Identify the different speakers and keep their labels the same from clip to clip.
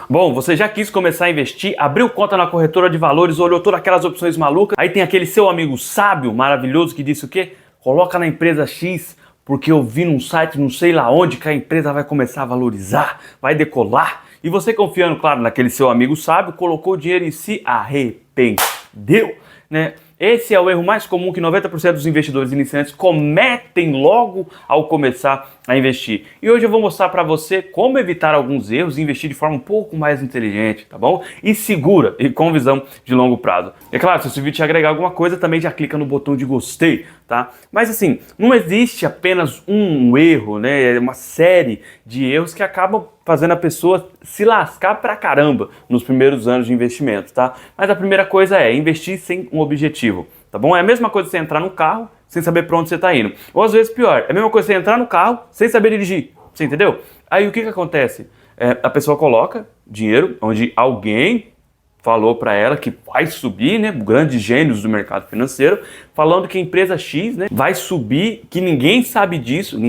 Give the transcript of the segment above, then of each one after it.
Speaker 1: Bom, você já quis começar a investir, abriu conta na corretora de valores, olhou todas aquelas opções malucas, aí tem aquele seu amigo sábio, maravilhoso, que disse o quê? Coloca na empresa X, porque eu vi num site não sei lá onde que a empresa vai começar a valorizar, vai decolar. E você confiando, claro, naquele seu amigo sábio, colocou o dinheiro e se arrependeu, né? Esse é o erro mais comum que 90% dos investidores iniciantes cometem logo ao começar a investir. E hoje eu vou mostrar para você como evitar alguns erros e investir de forma um pouco mais inteligente, tá bom? E segura e com visão de longo prazo. É claro, se esse vídeo te agregar alguma coisa, também já clica no botão de gostei, tá? Mas assim, não existe apenas um erro, né? É uma série de erros que acabam fazendo a pessoa se lascar pra caramba nos primeiros anos de investimento, tá? Mas a primeira coisa é investir sem um objetivo, tá bom? É a mesma coisa você entrar no carro sem saber pra onde você tá indo. Ou às vezes pior, é a mesma coisa você entrar no carro sem saber dirigir, você entendeu? Aí o que acontece? A pessoa coloca dinheiro onde alguém falou para ela que vai subir, né, grandes gênios do mercado financeiro, falando que a empresa X, né, vai subir, que ninguém sabe disso,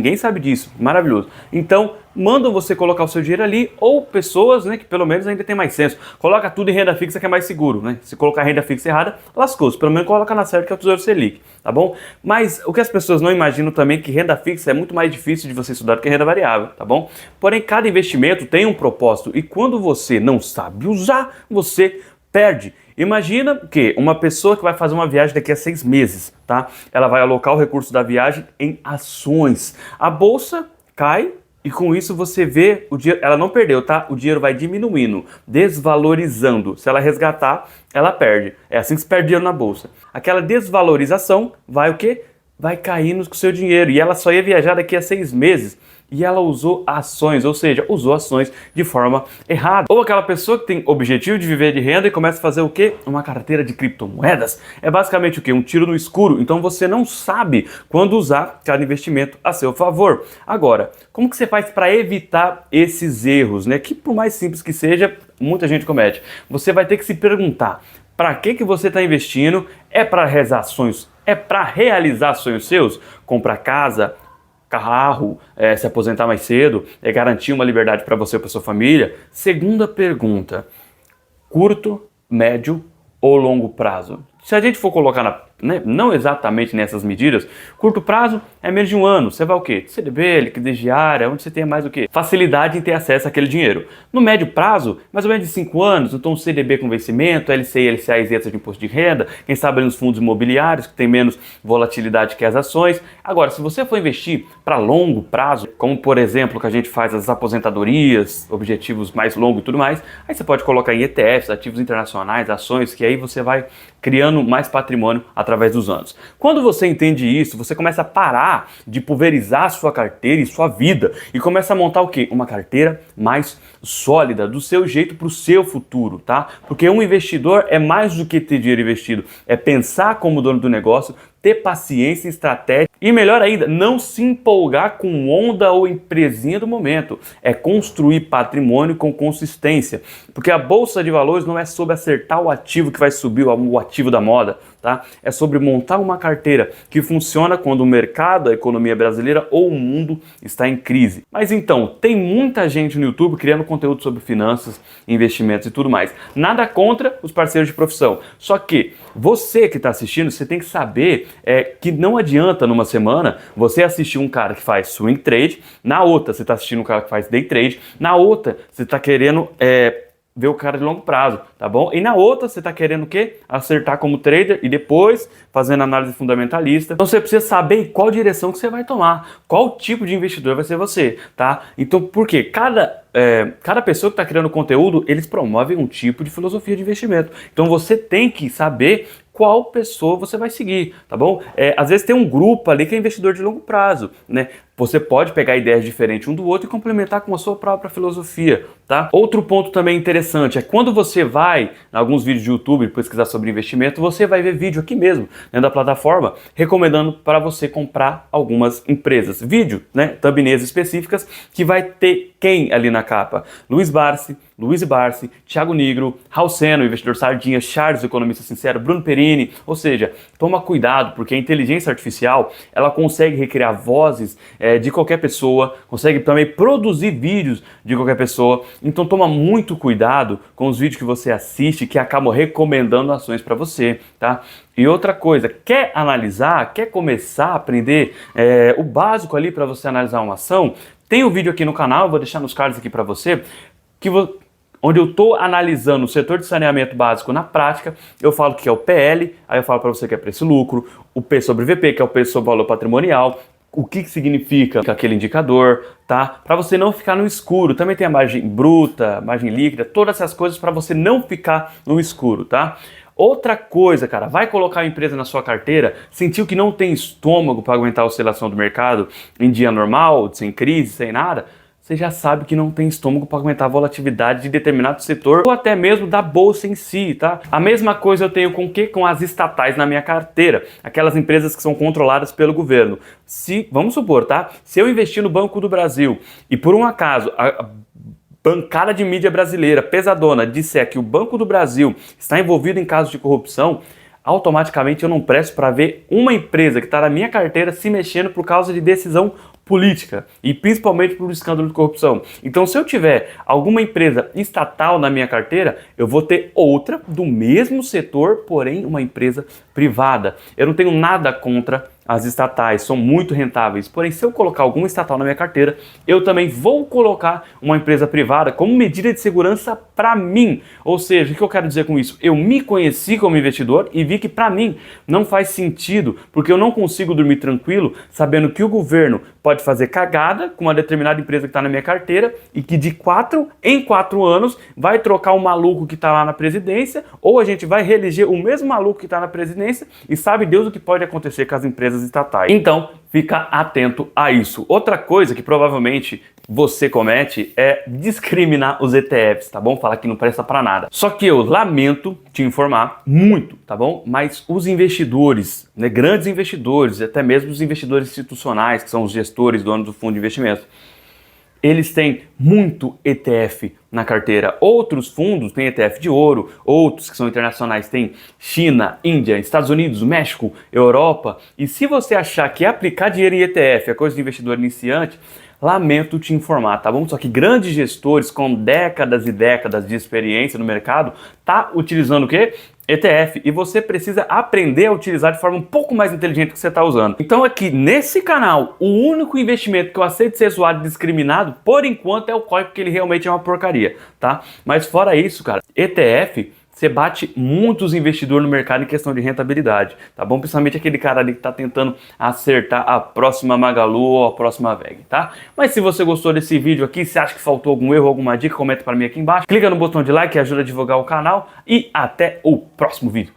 Speaker 1: maravilhoso. Então, mandam você colocar o seu dinheiro ali, ou pessoas, né, que pelo menos ainda tem mais senso. Coloca tudo em renda fixa que é mais seguro, né? Se colocar renda fixa errada, lascou-se. Pelo menos coloca na certa que é o Tesouro Selic, tá bom? Mas o que as pessoas não imaginam também é que renda fixa é muito mais difícil de você estudar do que renda variável, tá bom? Porém, cada investimento tem um propósito e quando você não sabe usar, você perde. Imagina que uma pessoa que vai fazer uma viagem daqui a 6 meses, tá? Ela vai alocar o recurso da viagem em ações. A bolsa cai e com isso você vê o dinheiro, ela não perdeu, tá? O dinheiro vai diminuindo, desvalorizando. Se ela resgatar, ela perde. É assim que se perde dinheiro na bolsa. Aquela desvalorização vai o quê? Vai caindo com o seu dinheiro. E ela só ia viajar daqui a 6 meses. E ela usou ações, ou seja, usou ações de forma errada. Ou aquela pessoa que tem objetivo de viver de renda e começa a fazer o quê? Uma carteira de criptomoedas. É basicamente o quê? Um tiro no escuro. Então você não sabe quando usar cada investimento a seu favor. Agora, como que você faz para evitar esses erros, né? Que por mais simples que seja, muita gente comete. Você vai ter que se perguntar, para que você está investindo? É para ações? É para realizar sonhos seus? Comprar casa, carro, se aposentar mais cedo, garantir uma liberdade para você e para sua família? Segunda pergunta, curto, médio ou longo prazo? Se a gente for colocar não exatamente nessas medidas, curto prazo é menos de um ano, você vai o quê? CDB, liquidez diária, onde você tem mais o quê? Facilidade em ter acesso àquele dinheiro. No médio prazo, mais ou menos de 5 anos, então um CDB com vencimento, LCI, LCA isenta de imposto de renda, quem sabe nos fundos imobiliários, que tem menos volatilidade que as ações. Agora, se você for investir para longo prazo, como por exemplo que a gente faz as aposentadorias, objetivos mais longos e tudo mais, aí você pode colocar em ETFs, ativos internacionais, ações, que aí você vai criando mais patrimônio através dos anos. Quando você entende isso, você começa a parar de pulverizar a sua carteira e sua vida e começa a montar o quê? Uma carteira mais sólida, do seu jeito para o seu futuro, tá? Porque um investidor é mais do que ter dinheiro investido, é pensar como dono do negócio, ter paciência e estratégia e, melhor ainda, não se empolgar com onda ou empresinha do momento. É construir patrimônio com consistência. Porque a Bolsa de Valores não é sobre acertar o ativo que vai subir, o ativo da moda, tá? É sobre montar uma carteira que funciona quando o mercado, a economia brasileira ou o mundo está em crise. Mas então, tem muita gente no YouTube criando conteúdo sobre finanças, investimentos e tudo mais. Nada contra os parceiros de profissão. Só que você que está assistindo, você tem que saber que não adianta numa semana você assistir um cara que faz swing trade, na outra você está assistindo um cara que faz day trade, na outra você está querendo ver o cara de longo prazo, tá bom? E na outra você está querendo o quê? Acertar como trader e depois fazendo análise fundamentalista. Então você precisa saber qual direção que você vai tomar, qual tipo de investidor vai ser você, tá? Então por quê? Cada pessoa que está criando conteúdo, eles promovem um tipo de filosofia de investimento. Então você tem que saber qual pessoa você vai seguir, tá bom? Às vezes tem um grupo ali que é investidor de longo prazo, né? Você pode pegar ideias diferentes um do outro e complementar com a sua própria filosofia, tá? Outro ponto também interessante é quando você vai em alguns vídeos de YouTube pesquisar sobre investimento, você vai ver vídeo aqui mesmo, dentro da plataforma, recomendando para você comprar algumas empresas. Vídeo, né? Thumbnails específicas que vai ter quem ali na capa? Luiz Barsi, Thiago Nigro, Raul Seno, investidor sardinha, Charles, economista sincero, Bruno Perini. Ou seja, toma cuidado, porque a inteligência artificial, ela consegue recriar vozes de qualquer pessoa, consegue também produzir vídeos de qualquer pessoa. Então toma muito cuidado com os vídeos que você assiste que acabam recomendando ações para você, tá? E outra coisa, quer analisar, quer começar a aprender o básico ali para você analisar uma ação? Tem um vídeo aqui no canal, vou deixar nos cards aqui para você, onde eu estou analisando o setor de saneamento básico na prática. Eu falo que é o PL, aí eu falo para você que é preço-lucro, o P sobre VP, que é o preço sobre valor patrimonial, o que significa aquele indicador, tá? Para você não ficar no escuro. Também tem a margem bruta, margem líquida, todas essas coisas para você não ficar no escuro, tá? Outra coisa, cara, vai colocar a empresa na sua carteira, sentiu que não tem estômago para aguentar a oscilação do mercado em dia normal, sem crise, sem nada, você já sabe que não tem estômago para aguentar a volatilidade de determinado setor ou até mesmo da bolsa em si, tá? A mesma coisa eu tenho com o quê? Com as estatais na minha carteira, aquelas empresas que são controladas pelo governo. Vamos supor, tá? Se eu investir no Banco do Brasil e por um acaso a bancada de mídia brasileira, pesadona, disser que o Banco do Brasil está envolvido em casos de corrupção, automaticamente eu não presto para ver uma empresa que está na minha carteira se mexendo por causa de decisão política e principalmente por escândalo de corrupção. Então, se eu tiver alguma empresa estatal na minha carteira, eu vou ter outra do mesmo setor, porém uma empresa privada. Eu não tenho nada contra as estatais, são muito rentáveis, porém se eu colocar alguma estatal na minha carteira, eu também vou colocar uma empresa privada como medida de segurança para mim. Ou seja, o que eu quero dizer com isso? Eu me conheci como investidor e vi que para mim não faz sentido, porque eu não consigo dormir tranquilo sabendo que o governo pode fazer cagada com uma determinada empresa que está na minha carteira e que de 4 em 4 anos vai trocar o maluco que está lá na presidência, ou a gente vai reeleger o mesmo maluco que está na presidência e sabe Deus o que pode acontecer com as empresas estatais. Então, fica atento a isso. Outra coisa que provavelmente você comete é discriminar os ETFs, tá bom? Falar que não presta para nada. Só que eu lamento te informar muito, tá bom? Mas os investidores, né, grandes investidores, até mesmo os investidores institucionais, que são os gestores, donos do fundo de investimento, eles têm muito ETF na carteira. Outros fundos têm ETF de ouro, outros que são internacionais têm China, Índia, Estados Unidos, México, Europa. E se você achar que aplicar dinheiro em ETF é coisa de investidor iniciante, lamento te informar, tá bom? Só que grandes gestores com décadas e décadas de experiência no mercado tá utilizando o quê? ETF, e você precisa aprender a utilizar de forma um pouco mais inteligente que você está usando. Então aqui nesse canal, o único investimento que eu aceito ser zoado e discriminado, por enquanto, é o COI, porque ele realmente é uma porcaria, tá? Mas fora isso, cara, ETF, você bate muitos investidores no mercado em questão de rentabilidade, tá bom? Principalmente aquele cara ali que tá tentando acertar a próxima Magalu ou a próxima VEG, tá? Mas se você gostou desse vídeo aqui, se acha que faltou algum erro, alguma dica, comenta para mim aqui embaixo. Clica no botão de like que ajuda a divulgar o canal e até o próximo vídeo.